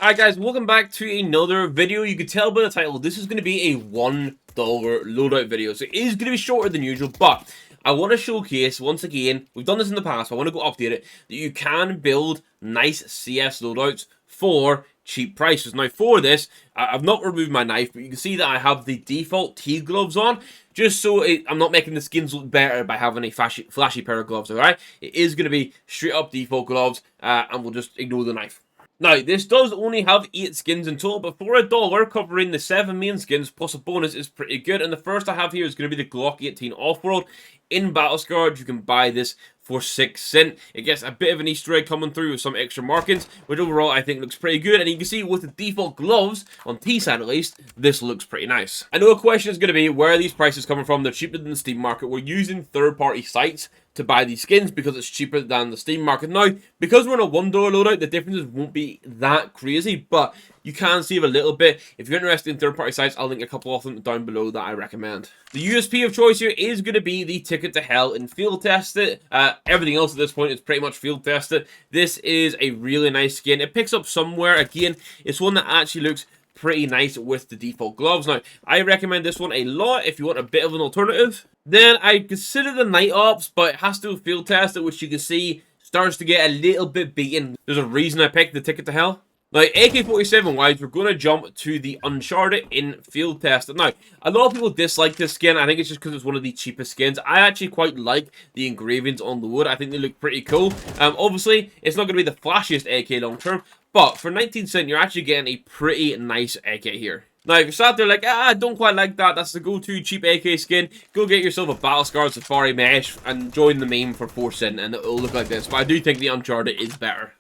Alright guys, welcome back to another video. You can tell by the title, this is going to be a $1 loadout video. So it is going to be shorter than usual, but I want to showcase, once again, we've done this in the past, but I want to go update it, that you can build nice CS loadouts for cheap prices. Now for this, I've not removed my knife, but you can see that I have the default T gloves on, just so I'm not making the skins look better by having a flashy pair of gloves, alright? It is going to be straight up default gloves, and we'll just ignore the knife. Now, this does only have 8 skins in total, but for $1, covering the 7 main skins plus a bonus is pretty good. And the first I have here is going to be the Glock 18 Off-World. In Battle Scarred, you can buy this for 6 cents. It gets a bit of an Easter egg coming through with some extra markings, which overall I think looks pretty good. And you can see with the default gloves, on T-side at least, this looks pretty nice. I know a question is going to be, where are these prices coming from? They're cheaper than the Steam market. We're using third-party sites to buy these skins because it's cheaper than the Steam market. Now, because we're in a $1 loadout, the differences won't be that crazy, but you can save a little bit. If you're interested in third-party sites, I'll link a couple of them down below that I recommend. The USP of choice here is going to be the Ticket to Hell and field tested. Everything else at this point is pretty much field tested. This is a really nice skin. It picks up somewhere. Again, it's one that actually looks pretty nice with the default gloves. Now, I recommend this one a lot if you want a bit of an alternative. Then I consider the Night Ops, but it has to field test it, which you can see starts to get a little bit beaten. There's a reason I picked the Ticket to Hell. Now, AK-47 wise, we're going to jump to the Uncharted in field test. Now, a lot of people dislike this skin. I think it's just because it's one of the cheapest skins. I actually quite like the engravings on the wood. I think they look pretty cool. Obviously, it's not going to be the flashiest AK long term, but for 19 cents, you're actually getting a pretty nice AK here. Now, if you're sat there like, I don't quite like that, that's the go-to cheap AK skin, go get yourself a Battle Scarred Safari Mesh and join the meme for 4 cents, and it'll look like this. But I do think the Uncharted is better.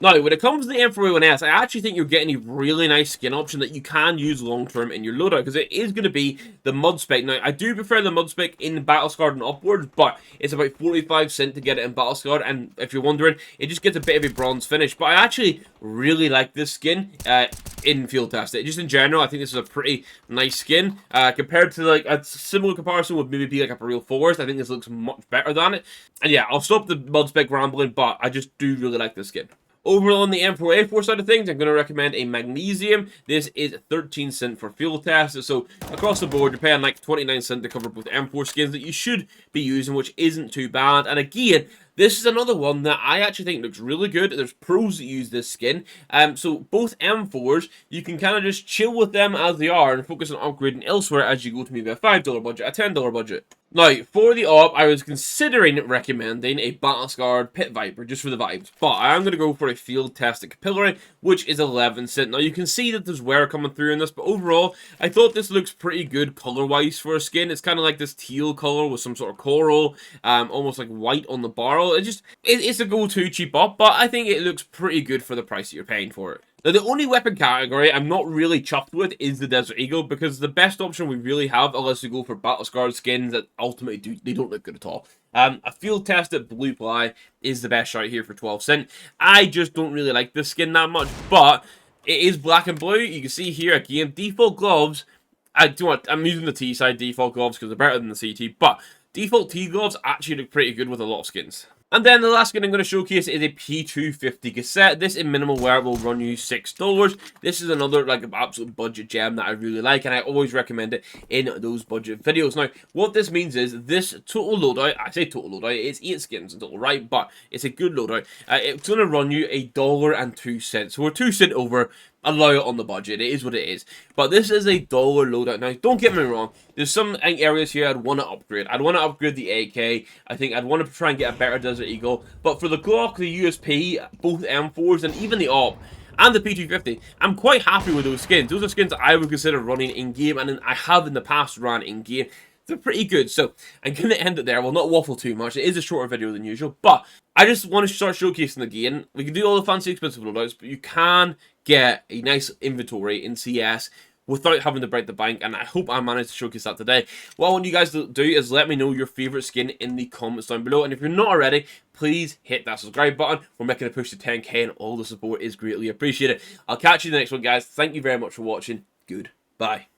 Now, when it comes to the M4A1S, I actually think you're getting a really nice skin option that you can use long-term in your loadout, because it is going to be the Mud Spec. Now, I do prefer the Mud Spec in Battle Scarred and upwards, but it's about 45 cents to get it in Battle Scarred, and if you're wondering, it just gets a bit of a bronze finish. But I actually really like this skin in field test. Just in general, I think this is a pretty nice skin. Compared to like a similar comparison would maybe be like a Real Forest, I think this looks much better than it. And yeah, I'll stop the Mud Spec rambling, but I just do really like this skin. Overall, on the M4A4 side of things, I'm going to recommend a Magnesium. This is 13 cents for field test. So across the board, you're paying like 29 cents to cover both M4 skins that you should be using, which isn't too bad. And again, this is another one that I actually think looks really good. There's pros that use this skin. So both M4s, you can kind of just chill with them as they are and focus on upgrading elsewhere as you go to maybe a $5 budget, a $10 budget. Now, for the op, I was considering recommending a Battle Scarred Pit Viper, just for the vibes. But I am going to go for a field tested Capillary, which is 11 cents. Now, you can see that there's wear coming through in this, but overall, I thought this looks pretty good color-wise for a skin. It's kind of like this teal color with some sort of coral, almost like white on the barrel. It's a go-to cheap op, but I think it looks pretty good for the price that you're paying for it. Now, the only weapon category I'm not really chuffed with is the Desert Eagle, because the best option we really have, unless we go for Battle Scarred skins that ultimately they don't look good at all. A field tested Blue Ply is the best shot here for 12 cents. I just don't really like this skin that much, but it is black and blue. You can see here again, default gloves. I'm using the T side default gloves because they're better than the CT, but default T gloves actually look pretty good with a lot of skins. And then the last skin I'm going to showcase is a P250 cassette. This in minimal wear will run you $6. This is another like absolute budget gem that I really like, and I always recommend it in those budget videos. Now, what this means is this total loadout, I say total loadout, it's 8 skins in total, right? But it's a good loadout. It's going to run you $1.02. So we're 2 cents over. Allow it on the budget. It is what it is. But this is a $1 loadout. Now, don't get me wrong. There's some areas here I'd want to upgrade. I'd want to upgrade the AK. I think I'd want to try and get a better Desert Eagle. But for the Glock, the USP, both M4s, and even the AWP, and the P250, I'm quite happy with those skins. Those are skins that I would consider running in-game, and I have in the past run in-game. They're pretty good, so I'm going to end it there. We'll not waffle too much. It is a shorter video than usual, but I just want to start showcasing again. We can do all the fancy expensive loadouts, but you can get a nice inventory in CS without having to break the bank, and I hope I managed to showcase that today. What I want you guys to do is let me know your favourite skin in the comments down below, and if you're not already, please hit that subscribe button. We're making a push to 10k, and all the support is greatly appreciated. I'll catch you in the next one, guys. Thank you very much for watching. Goodbye.